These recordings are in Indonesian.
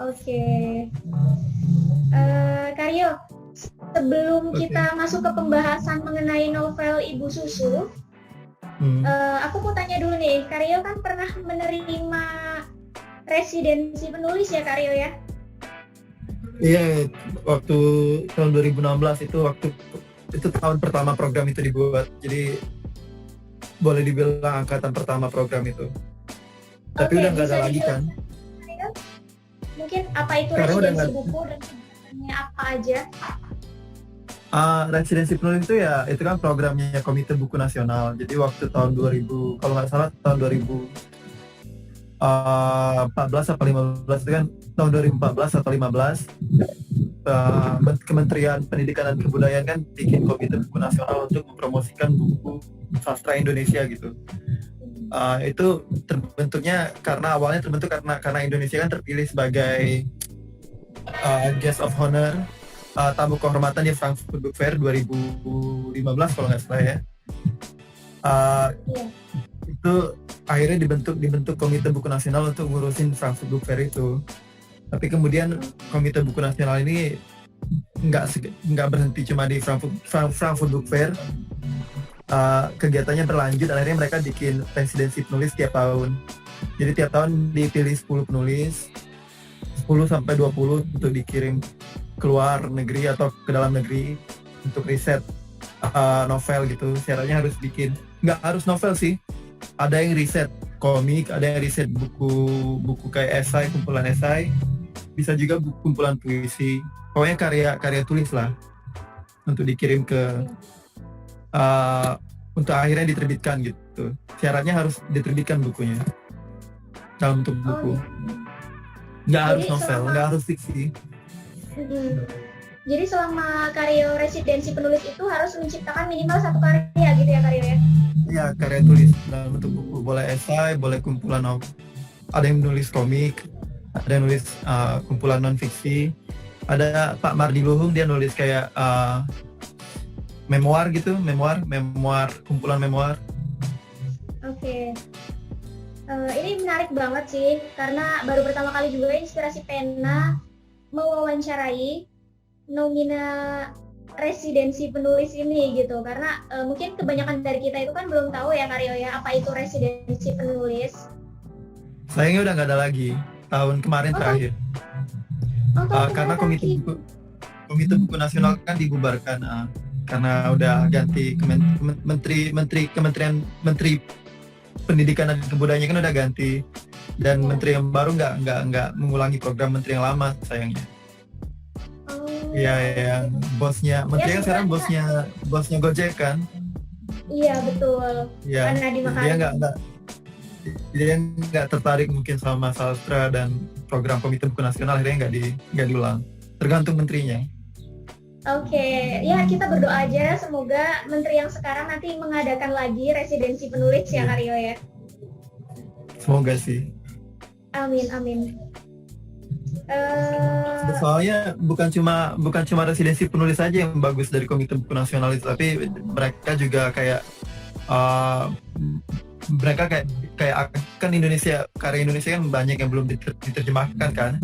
Oke. Karyo, sebelum kita masuk ke pembahasan mengenai novel Ibu Susu, aku mau tanya dulu nih, Karyo kan pernah menerima residensi penulis ya Karyo ya? Iya, waktu tahun 2016 itu tahun pertama program itu dibuat. Jadi boleh dibilang angkatan pertama program itu. Tapi udah nggak ada lagi kan? Mungkin apa itu Karena residensi buku dan kegiatannya apa aja? Residensi penulis itu ya, itu kan programnya Komite Buku Nasional. Jadi waktu tahun 2000, kalau nggak salah tahun 2014 atau 15 itu kan tahun 2014 atau 15 Kementerian Pendidikan dan Kebudayaan kan bikin Komite Buku Nasional untuk mempromosikan buku sastra Indonesia gitu. Itu terbentuknya awalnya terbentuk karena Indonesia kan terpilih sebagai guest of honor, tamu kehormatan di Frankfurt Book Fair 2015 kalau nggak salah ya. Itu akhirnya dibentuk Komite Buku Nasional untuk ngurusin Frankfurt Book Fair itu. Tapi kemudian Komite Buku Nasional ini nggak berhenti cuma di Frankfurt Book Fair. Kegiatannya berlanjut, akhirnya mereka bikin residensi penulis tiap tahun. Jadi tiap tahun dipilih 10 penulis, 10 sampai 20 untuk dikirim keluar negeri atau ke dalam negeri untuk riset novel gitu. Syaratnya harus bikin, nggak harus novel sih, ada yang riset komik, ada yang riset buku kayak esai, kumpulan esai, bisa juga kumpulan puisi, pokoknya karya tulis lah, untuk dikirim ke untuk akhirnya diterbitkan gitu. Syaratnya harus diterbitkan bukunya dalam bentuk buku. Nggak harus novel, nggak harus fiksi. Jadi selama Karyo residensi penulis itu harus menciptakan minimal satu karya gitu ya Karyo ya? Iya, karya tulis dalam bentuk buku. Boleh esai, boleh kumpulan novel. Ada yang menulis komik, ada yang nulis kumpulan non-fiksi. Ada Pak Mardi Luhung, dia nulis kayak memoir gitu, kumpulan memoir. Oke. Ini menarik banget sih, karena baru pertama kali juga Inspirasi Pena mewawancarai nomina residensi penulis ini gitu, karena mungkin kebanyakan dari kita itu kan belum tahu ya Karyo ya, apa itu residensi penulis. Sayangnya udah nggak ada lagi, tahun kemarin terakhir. Karena Komite Buku Nasional kan dibubarkan, karena udah ganti Menteri Pendidikan dan Kebudayaan kan udah ganti, dan menteri yang baru nggak mengulangi program menteri yang lama sayangnya. Iya, yang bosnya menteri kan sekarang bosnya Gojek kan. Iya betul. Iya. Dia nggak tertarik mungkin sama sastra dan program Komite Buku Nasional, akhirnya nggak diulang. Tergantung menterinya. Oke, ya kita berdoa aja semoga menteri yang sekarang nanti mengadakan lagi residensi penulis ya Karyo ya. Semoga sih. Amin. Soalnya bukan cuma residensi penulis aja yang bagus dari Komite Buku Nasional itu, tapi mereka juga kayak mereka kayak kan karya Indonesia kan banyak yang belum diterjemahkan kan.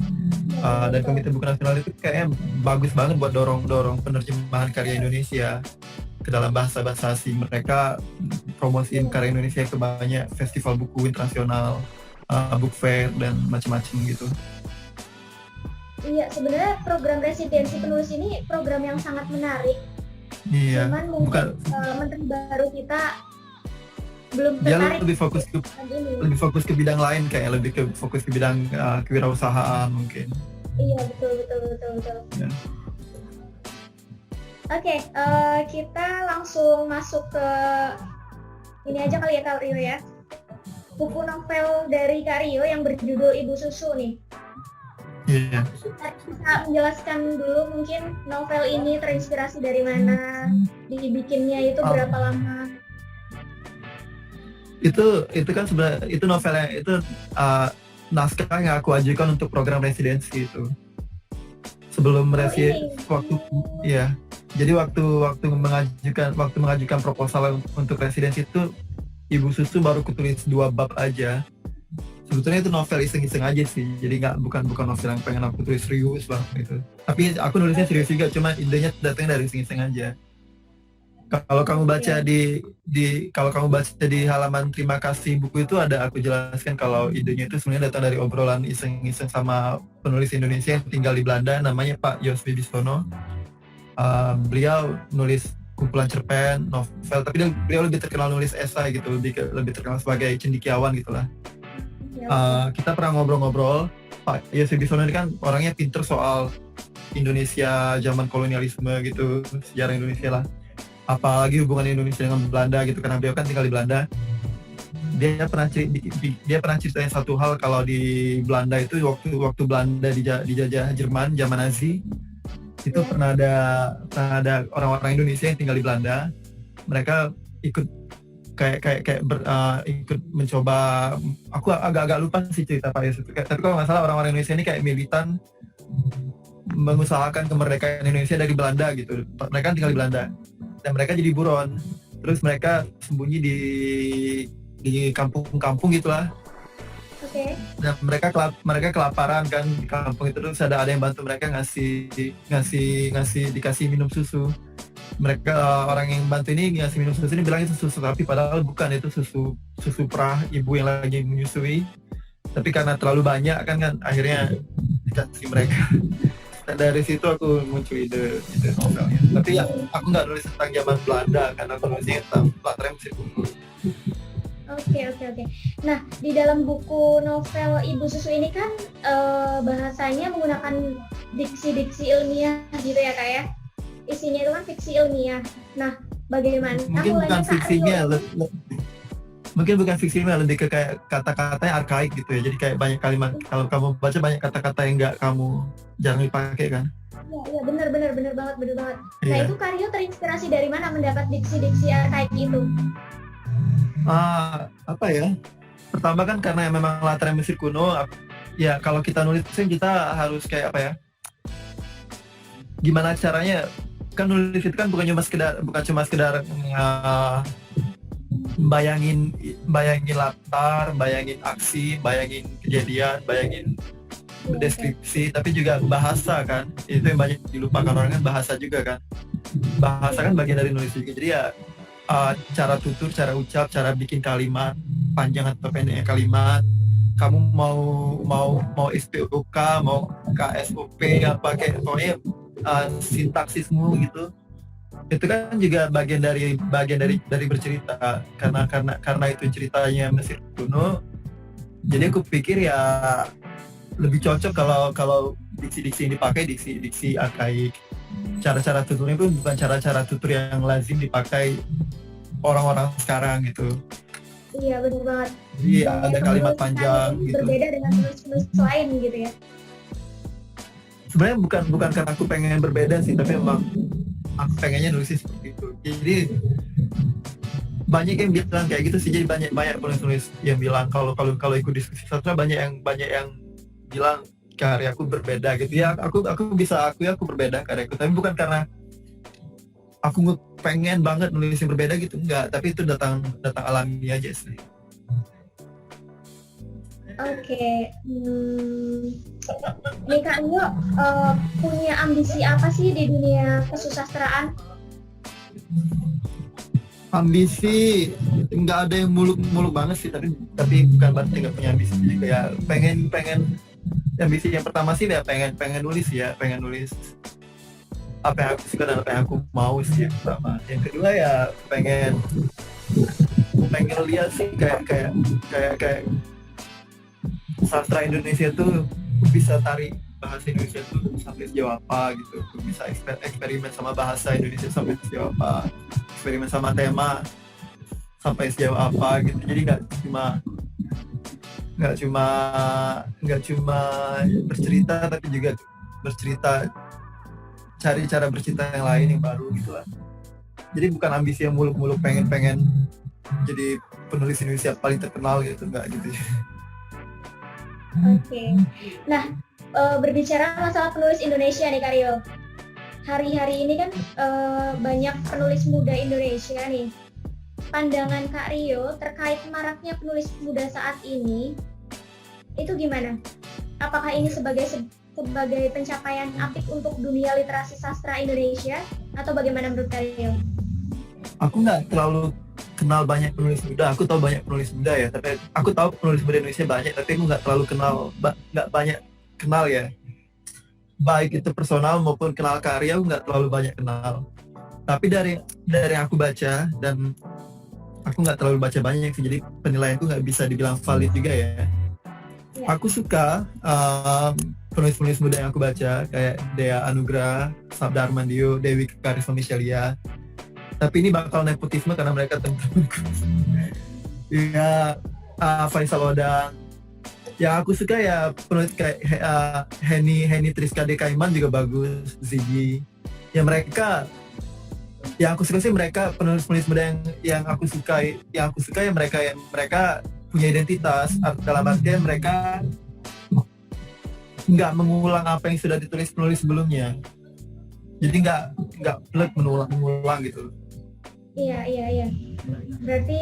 Dan Komite Buku Nasional itu kayaknya bagus banget buat dorong penerjemahan karya Indonesia ke dalam bahasa asing. Mereka promosiin karya Indonesia ke banyak festival buku internasional, book fair dan macam-macam gitu. Iya, sebenarnya program residensi penulis ini program yang sangat menarik. Iya. Cuman mungkin menteri baru kita belum tertarik. Dia lebih fokus ke bidang lain, kayak fokus ke bidang kewirausahaan mungkin. Iya, betul. Ya. Oke, kita langsung masuk ke ini aja kali ya Karyo ya. Buku novel dari Karyo yang berjudul Ibu Susu nih. Iya. Bisa menjelaskan dulu mungkin novel ini terinspirasi dari mana, dibikinnya itu berapa lama? Itu kan sebenarnya itu novelnya itu naskah yang aku ajukan untuk program residensi itu. Sebelum jadi waktu mengajukan proposal untuk residensi itu, Ibu Susu baru kutulis 2 bab aja. sebetulnya itu novel iseng-iseng aja sih, jadi bukan novel yang pengen aku tulis serius banget gitu. Tapi aku nulisnya serius juga, cuma idenya datang dari iseng-iseng aja. Kalau kamu baca kalau kamu baca di halaman terima kasih buku itu ada aku jelaskan kalau idenya itu sebenarnya datang dari obrolan iseng-iseng sama penulis Indonesia yang tinggal di Belanda, namanya Pak Yos Wibisono. Beliau nulis kumpulan cerpen, novel, tapi beliau lebih terkenal nulis esai gitu, lebih terkenal sebagai cendekiawan gitulah. Kita pernah ngobrol-ngobrol. Pak Yos Wibisono ini kan orangnya pinter soal Indonesia zaman kolonialisme gitu, sejarah Indonesia lah. Apalagi hubungan Indonesia dengan Belanda gitu, karena beliau kan tinggal di Belanda. Dia pernah ceritain satu hal kalau di Belanda itu waktu Belanda dijajah Jerman zaman Nazi itu pernah ada orang-orang Indonesia yang tinggal di Belanda. Mereka ikut ikut mencoba, aku agak lupa sih cerita Pak Yus itu, tapi kalau nggak salah orang-orang Indonesia ini kayak militan mengusahakan kemerdekaan Indonesia dari Belanda gitu. Mereka tinggal di Belanda dan mereka jadi buron, terus mereka sembunyi di kampung-kampung gitulah. Dan mereka kelaparan kan di kampung itu, terus ada yang bantu mereka dikasih minum susu. Mereka orang yang bantu ini ngasih minum susu ini bilang itu susu sapi, padahal bukan, itu susu perah ibu yang lagi menyusui. Tapi karena terlalu banyak kan akhirnya dikasih mereka. Dan dari situ aku muncul ide novelnya. Tapi ya aku nggak nulis tentang zaman Belanda, karena aku nulisnya tentang latar Mesir kuno. Oke. Nah, di dalam buku novel Ibu Susu ini kan bahasanya menggunakan diksi-diksi ilmiah gitu ya Kak ya? Isinya itu kan fiksi ilmiah. Nah, bagaimana? Mungkin bukan fiksinya, mungkin bukan fiksi ilmiah, lebih ke kayak kata-katanya arkaik gitu ya. Jadi kayak banyak kalimat, kalau kamu baca banyak kata-kata yang jarang dipakai kan? Iya, benar banget. Nah, iya. itu Karyo terinspirasi dari mana mendapat diksi-diksi arkaik itu? Apa ya? Pertama kan karena memang latar Mesir kuno. Ya kalau kita nulis kita harus kayak apa ya? Gimana caranya? Kan nulis itu kan bukan cuma sekedar bayangin latar, bayangin aksi, bayangin kejadian, bayangin deskripsi, tapi juga bahasa kan. Itu yang banyak dilupakan orang kan, bahasa juga kan. Bahasa kan bagian dari nulis juga. Jadi ya cara tutur, cara ucap, cara bikin kalimat panjang atau pendeknya kalimat. Kamu mau SPOK, mau KSOP, apa kayak pokoknya sintaksismu gitu. Itu kan juga bagian dari bercerita, karena itu ceritanya Mesir kuno. Jadi aku pikir ya lebih cocok kalau diksi-diksi yang dipakai diksi arkaik. Cara-cara tuturnya pun bukan cara-cara tutur yang lazim dipakai orang-orang sekarang gitu. Iya, benar banget. Iya, ada kalimat panjang gitu. Berbeda dengan penulis lain gitu ya. Sebenarnya bukan karena aku pengen berbeda sih, tapi memang aku pengennya nulisnya seperti itu. Jadi banyak yang bilang kayak gitu sih. Jadi banyak penulis yang bilang kalau ikut diskusi sastra banyak yang bilang karyaku berbeda gitu ya. Aku bisa akui aku berbeda karyaku, tapi bukan karena aku pengen banget nulis yang berbeda gitu, enggak, tapi itu datang alami aja sih. Oke. Nih Kak Nyo, punya ambisi apa sih di dunia kesusastraan? Ambisi nggak ada yang muluk-muluk banget sih, tapi bukan berarti nggak punya ambisi. Jadi kayak pengen ambisi yang pertama sih ya pengen nulis apa yang aku suka dan apa yang aku mau sih yang pertama. Yang kedua ya pengen lihat sih kayak sastra Indonesia tuh bisa tarik bahasa Indonesia tuh sampai sejauh apa gitu. Bisa eksperimen sama bahasa Indonesia sampai sejauh apa, eksperimen sama tema sampai sejauh apa gitu. Jadi nggak cuma bercerita, tapi juga bercerita, cari cara bercerita yang lain yang baru gitu lah. Jadi bukan ambisi yang muluk-muluk pengen jadi penulis Indonesia paling terkenal gitu, nggak gitu. Oke. Nah, berbicara masalah penulis Indonesia nih Karyo, hari-hari ini kan banyak penulis muda Indonesia nih. Pandangan Kak Rio terkait maraknya penulis muda saat ini, Itu gimana? Apakah ini sebagai pencapaian apik untuk dunia literasi sastra Indonesia atau bagaimana menurut kalian? Aku nggak terlalu kenal banyak penulis muda. Aku tahu banyak penulis muda ya, tapi aku tahu penulis muda Indonesia banyak, tapi aku nggak terlalu kenal, nggak banyak kenal ya. Baik itu personal maupun kenal karya, aku nggak terlalu banyak kenal. Tapi dari aku baca, dan aku nggak terlalu baca banyak sih, jadi penilaianku nggak bisa dibilang valid juga ya. Aku suka penulis-penulis muda yang aku baca, kayak Dea Anugrah, Sabda Armandio, Dewi Karisma Michelia. Tapi ini bakal nepotisme karena mereka teman-temanku. Ya, Faisal Odang. Yang aku suka ya penulis kayak Henny Triska Dekaiman juga bagus, Ziggy. Ya mereka, yang aku suka sih mereka penulis-penulis muda yang aku suka ya mereka punya identitas, dalam artian mereka nggak mengulang apa yang sudah ditulis penulis sebelumnya. Jadi nggak plek mengulang gitu. Iya. Berarti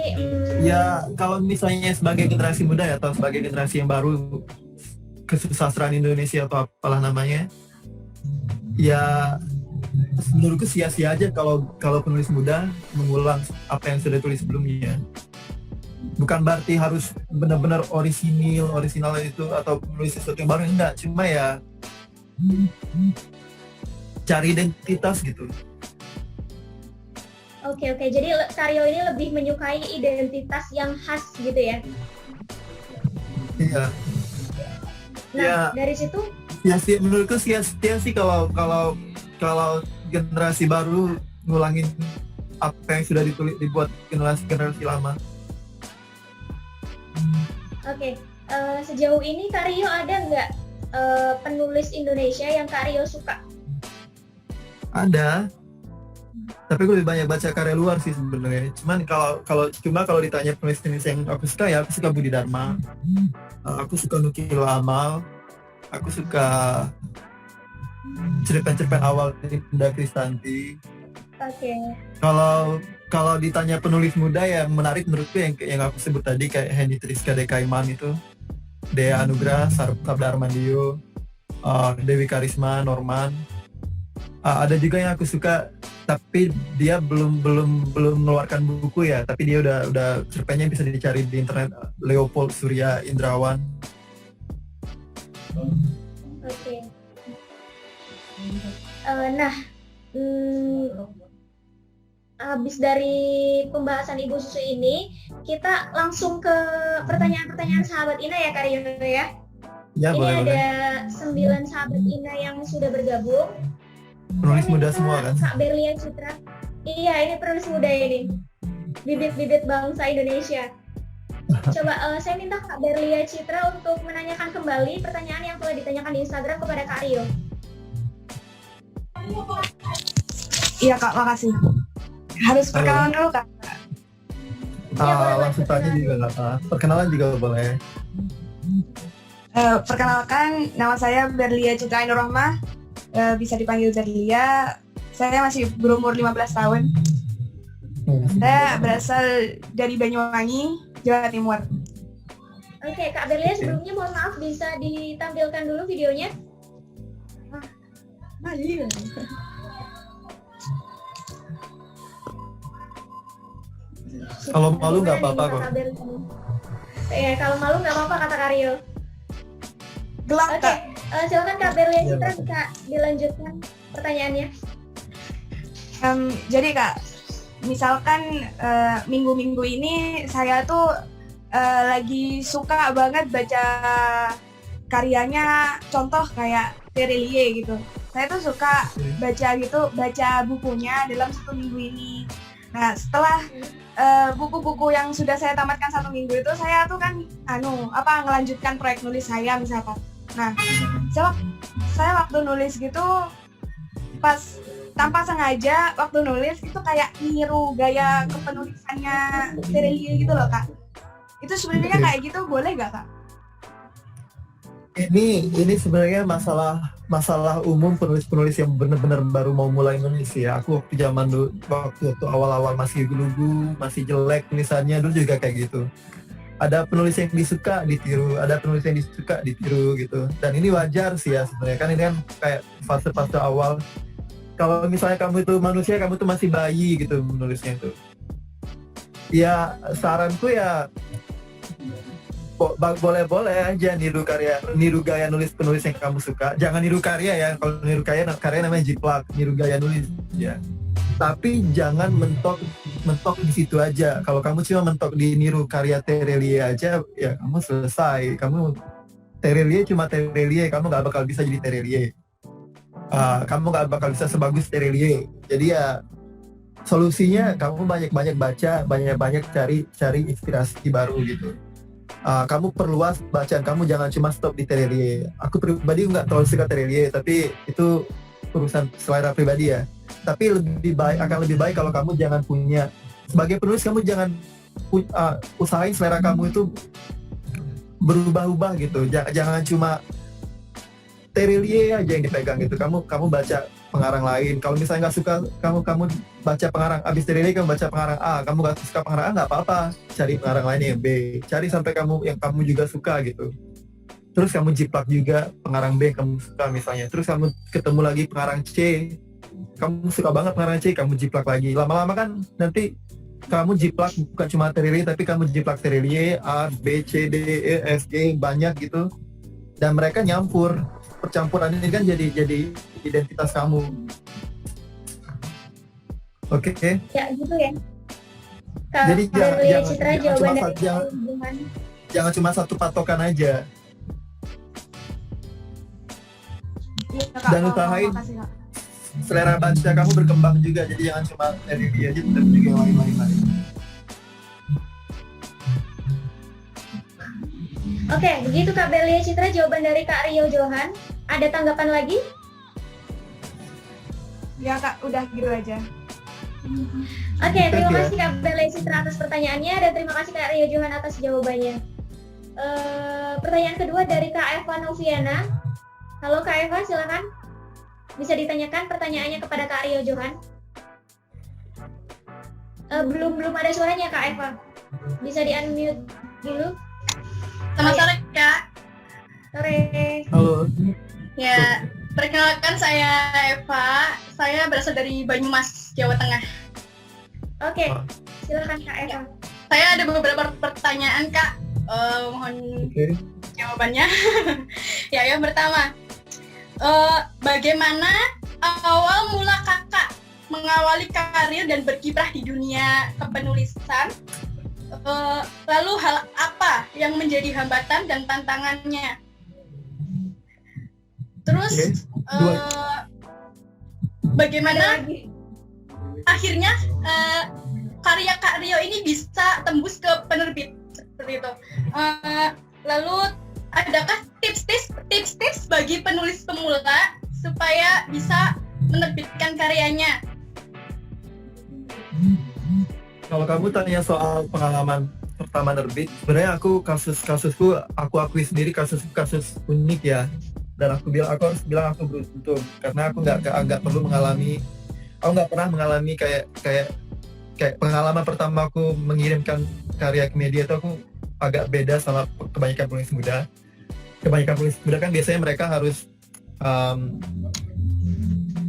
ya kalau misalnya sebagai generasi muda ya, atau sebagai generasi yang baru kesusastraan Indonesia atau apalah namanya, ya menurutku sia-sia aja kalau penulis muda mengulang apa yang sudah ditulis sebelumnya. Bukan berarti harus benar-benar orisinal itu atau menulis sesuatu yang baru, enggak, cuma ya cari identitas gitu. Oke. Jadi Karyo ini lebih menyukai identitas yang khas gitu ya? Iya. Nah, ya, dari situ? Ya sih, menurutku sia-sia sih kalau generasi baru ngulangin apa yang sudah dibuat generasi lama. Oke. Sejauh ini Karyo ada nggak penulis Indonesia yang Karyo suka? Ada. Tapi gue lebih banyak baca karya luar sih sebenarnya. Cuman kalau ditanya penulis yang aku suka, ya aku suka Budi Dharma, aku suka Nukil Amal, aku suka cerpen-cerpen awal dari Bunda Kristanti. Oke. Kalau ditanya penulis muda yang menarik menurutku yang aku sebut tadi, kayak Henny Triska Dekaiman itu, Dea Anugrah, Sabda Armandio, Dewi Karisma, Norman. Ada juga yang aku suka, tapi dia belum mengeluarkan buku ya, tapi dia udah cerpennya bisa dicari di internet, Leopold Surya Indrawan. Oke. Nah, habis dari pembahasan Ibu Susu ini, kita langsung ke pertanyaan-pertanyaan sahabat Ina ya, Karyo ya. Ya, ini boleh. Ada 9 sahabat Ina yang sudah bergabung. Penulis muda semua kan? Kak Berlia Citra. Iya, ini penulis muda ini. Bibit-bibit bangsa Indonesia. Coba saya minta Kak Berlia Citra untuk menanyakan kembali pertanyaan yang telah ditanyakan di Instagram kepada Kak Rio. Iya Kak, makasih. Harus perkenalan dulu Kak. Langsung tanya juga nggak apa. Perkenalan juga boleh. Perkenalkan, nama saya Berlia Citra Ainur Rahmah. Bisa dipanggil Berlia. Saya masih berumur 15 tahun. Saya berasal dari Banyuwangi, Jawa Timur. Oke, Kak Berlia, sebelumnya mohon maaf, bisa ditampilkan dulu videonya? Iya. Kalau malu nggak apa-apa kok. Ya, kalau malu nggak apa-apa kata Karyo. Gelap Oke, Kak. silakan Kak Berlia Citra, bisa dilanjutkan pertanyaannya. Jadi Kak, misalkan minggu-minggu ini saya tuh lagi suka banget baca karyanya, contoh kayak Terelie gitu. Saya tuh suka baca bukunya dalam 1 minggu ini. Nah, setelah buku-buku yang sudah saya tamatkan 1 minggu itu, saya tuh kan ngelanjutkan proyek nulis saya misalkan. Nah, saya waktu nulis gitu, pas tanpa sengaja waktu nulis itu kayak niru gaya kepenulisannya Terelie gitu loh Kak. Itu sebenarnya kayak gitu boleh nggak Kak? Ini sebenarnya masalah umum penulis-penulis yang benar-benar baru mau mulai nulis ya. Aku waktu awal-awal masih lugu, masih jelek tulisannya dulu juga kayak gitu. ada penulis yang disuka ditiru, ada penulis yang disuka ditiru gitu. Dan ini wajar sih ya sebenarnya, kan ini kan kayak fase-fase awal. Kalau misalnya kamu itu manusia, kamu tuh masih bayi gitu menulisnya itu. Ya saranku ya boleh-boleh aja niru gaya nulis penulis yang kamu suka. Jangan niru karya ya. Kalau niru karya namanya jiplak, niru gaya nulis ya. Tapi jangan mentok di situ aja. Kalau kamu cuma mentok di niru karya Terelie aja, ya kamu selesai. Kamu Terelie cuma Terelie, kamu nggak bakal bisa jadi Terelie. Kamu nggak bakal bisa sebagus Terelie. Jadi ya solusinya kamu banyak-banyak baca, banyak-banyak cari inspirasi baru gitu. Kamu perluas bacaan kamu, jangan cuma stop di Terelie. Aku pribadi nggak terlalu suka Terelie, tapi itu urusan selera pribadi ya. Tapi akan lebih baik kalau kamu jangan punya, sebagai penulis kamu jangan usahain selera kamu itu berubah-ubah gitu. Jangan cuma Terelie aja yang dipegang gitu. Kamu baca pengarang lain. Kalau misalnya nggak suka kamu baca pengarang abis Terelie, kamu baca pengarang A, kamu nggak suka pengarang A, nggak apa-apa, cari pengarang lain yang B, cari sampai yang kamu juga suka gitu. Terus kamu jiplak juga pengarang B yang kamu suka misalnya, terus kamu ketemu lagi pengarang C, kamu suka banget pengarang C, kamu jiplak lagi. Lama-lama kan nanti kamu jiplak bukan cuma Terelie, tapi kamu jiplak Terelie A, B, C, D, E, F, G, banyak gitu, dan mereka nyampur. Percampuran ini kan jadi identitas kamu. Oke. Ya gitu ya. Jadi jangan cuma satu patokan aja. Iya, Kak. Dan usahain Makasih, Kak. selera baca kamu berkembang juga. Jadi jangan cuma dari dia aja, tapi juga yang lain-lain. Oke, begitu Kak Belia Citra jawaban dari Kak Rio Johan. Ada tanggapan lagi? Ya Kak, udah gitu aja. Oke, terima kasih Kak Belia Citra atas pertanyaannya, dan terima kasih Kak Rio Johan atas jawabannya. Pertanyaan kedua dari Kak Eva Noviana. Halo Kak Eva, silakan. Bisa ditanyakan pertanyaannya kepada Kak Rio Johan. Belum ada suaranya Kak Eva. Bisa di-unmute dulu. Selamat sore Kak. Sore. Halo. Ya, perkenalkan saya Eva. Saya berasal dari Banyumas, Jawa Tengah. Oke, silakan Kak Eva. Saya ada beberapa pertanyaan Kak. Mohon jawabannya. Ya, yang pertama, bagaimana awal mula Kakak mengawali karir dan berkiprah di dunia kepenulisan? Lalu hal apa yang menjadi hambatan dan tantangannya? Terus bagaimana akhirnya karya Kak Rio ini bisa tembus ke penerbit seperti itu? Lalu adakah tips-tips bagi penulis pemula supaya bisa menerbitkan karyanya? Kalau kamu tanya soal pengalaman pertama nerbit, sebenarnya kasusku aku akui sendiri kasus unik ya. Dan aku harus bilang aku beruntung karena aku nggak pernah mengalami kayak pengalaman pertama aku mengirimkan karya ke media itu. Aku agak beda sama kebanyakan penulis muda. Kebanyakan penulis muda kan biasanya mereka harus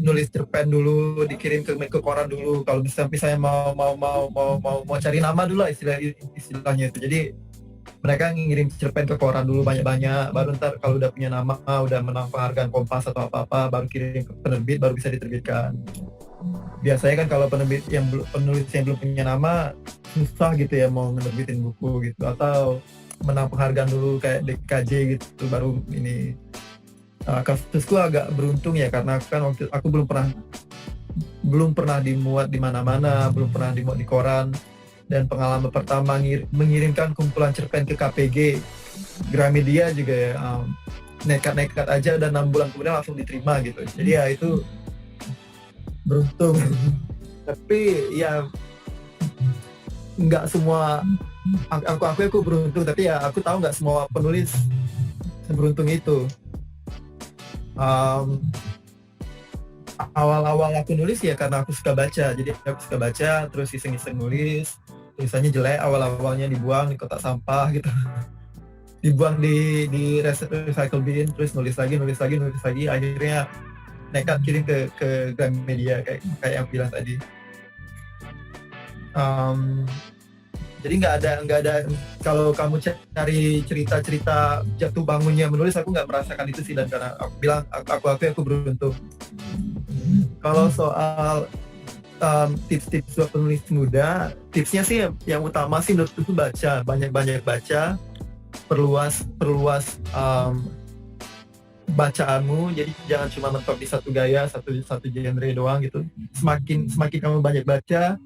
nulis cerpen dulu, dikirim ke koran dulu. Kalau misalnya mau cari nama dulu lah istilahnya itu. Jadi mereka ngirim cerpen ke koran dulu banyak-banyak, baru ntar kalau udah punya nama, udah menang penghargaan Kompas atau apa-apa, baru kirim ke penerbit, baru bisa diterbitkan. Biasanya kan kalau penulis yang belum punya nama susah gitu ya mau menerbitin buku gitu, atau menang penghargaan dulu kayak DKJ gitu baru ini. Kasusku agak beruntung ya karena kan waktu aku belum pernah dimuat di mana-mana, belum pernah dimuat di koran. Dan pengalaman pertama mengirimkan kumpulan cerpen ke KPG Gramedia juga ya, nekat-nekat aja, dan 6 bulan kemudian langsung diterima gitu. Jadi ya itu beruntung. Tapi ya nggak semua, aku beruntung, tapi ya aku tahu nggak semua penulis seberuntung itu. Awal-awal aku nulis ya karena aku suka baca, jadi aku suka baca terus iseng-iseng nulis. tulisannya jelek, awal-awalnya dibuang di kotak sampah gitu. Dibuang di recycle bin, terus nulis lagi, akhirnya nekat kirim ke Gramedia kayak yang bilang tadi. Jadi nggak ada kalau kamu cari cerita jatuh bangunnya menulis, aku nggak merasakan itu sih, dan karena aku bilang aku beruntung. Kalau soal tips-tips buat penulis muda, tipsnya sih yang utama sih menurutku itu baca, banyak baca, perluas bacaanmu, jadi jangan cuma mentok di satu gaya, satu genre doang gitu. Semakin kamu banyak baca,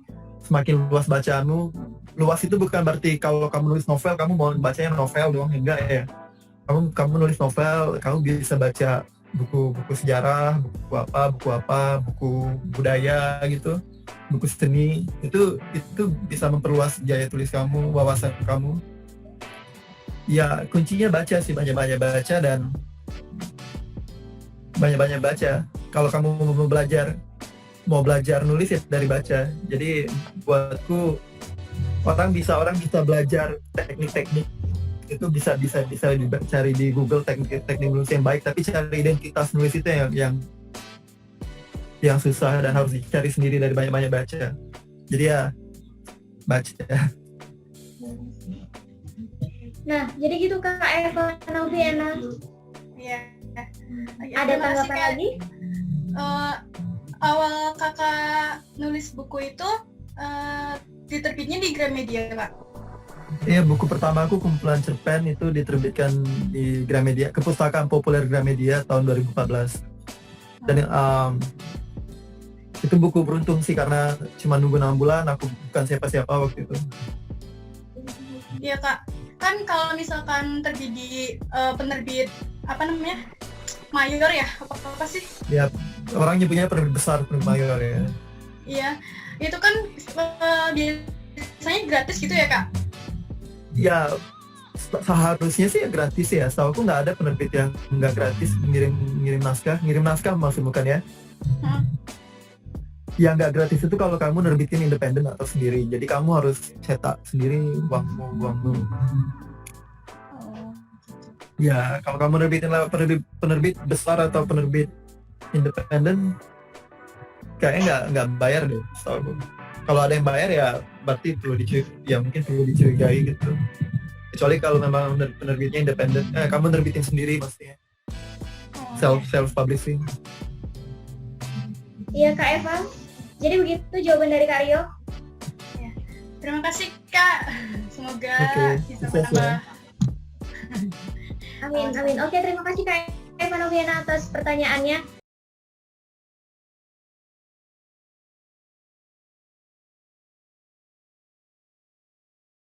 semakin luas bacaanmu. Luas itu bukan berarti kalau kamu nulis novel, kamu mau bacanya novel doang, enggak ya. Kamu nulis novel, kamu bisa baca buku sejarah, buku budaya gitu, buku seni. Itu bisa memperluas gaya tulis kamu, wawasan kamu. Ya kuncinya baca sih, banyak baca dan banyak baca. Kalau kamu mau belajar nulis ya dari baca. Jadi buatku orang bisa belajar teknik-teknik itu bisa dicari di Google, teknik nulis yang baik, tapi cari identitas nulis itu yang susah dan harus dicari sendiri dari banyak baca. Jadi ya baca. Nah, jadi gitu Kak Eva Noviana. Ya. Ada tanggapan lagi? Awal kakak nulis buku itu diterbitnya di Gramedia, Kak? Iya, buku pertama aku kumpulan cerpen itu diterbitkan di Gramedia, Kepustakaan Populer Gramedia tahun 2014. Dan itu buku beruntung sih karena cuma nunggu 6 bulan, aku bukan siapa-siapa waktu itu. Iya Kak, kan kalau misalkan terbit di penerbit apa namanya, mayor ya, apa sih? Ya, orang nyebutnya penerbit besar, penerbit mayor ya. Iya, itu kan biasanya gratis gitu ya Kak? Ya, seharusnya sih gratis ya. Setahu aku nggak ada penerbit yang nggak gratis ngirim naskah maksud bukan ya? Yang nggak gratis itu kalau kamu nerbitin independen atau sendiri. Jadi kamu harus cetak sendiri uangmu. Ya, kalau kamu nerbitin lewat penerbit besar atau penerbit independen, kayaknya nggak bayar deh. Setahu aku. Kalau ada yang bayar ya berarti mungkin perlu dicurigai gitu. Kecuali kalau memang penerbitnya independen, kamu nerbitin sendiri pastinya. Self publishing. Iya Kak Eva. Jadi begitu jawaban dari Kak Rio. Ya. Terima kasih Kak. Semoga bisa sukses menambah. Amin. Oke, terima kasih Kak Eva Noviana atas pertanyaannya.